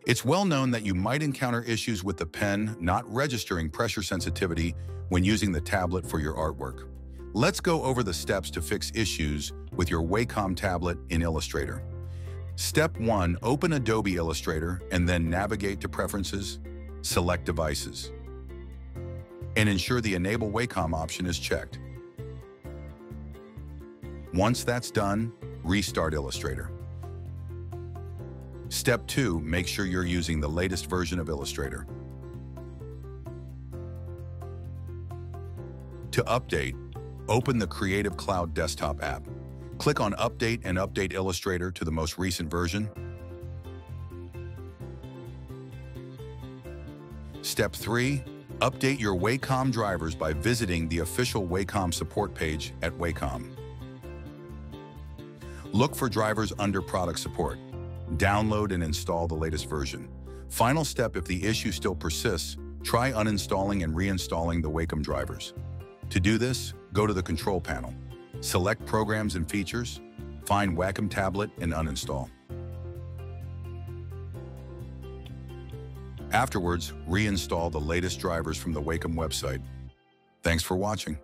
It's well known that you might encounter issues with the pen not registering pressure sensitivity when using the tablet for your artwork. Let's go over the steps to fix issues with your Wacom tablet in Illustrator. Step 1. Open Adobe Illustrator and then navigate to Preferences, select Devices, and ensure the Enable Wacom option is checked. Once that's done, restart Illustrator. Step 2. Make sure you're using the latest version of Illustrator. To update, open the Creative Cloud desktop app. Click on Update and update Illustrator to the most recent version. Step 3. Update your Wacom drivers by visiting the official Wacom support page at Wacom. Look for drivers under Product Support. Download and install the latest version. Final step: if the issue still persists, try uninstalling and reinstalling the Wacom drivers. To do this, go to the Control panel. Select Programs and Features, find Wacom Tablet and uninstall. Afterwards, reinstall the latest drivers from the Wacom website. Thanks for watching.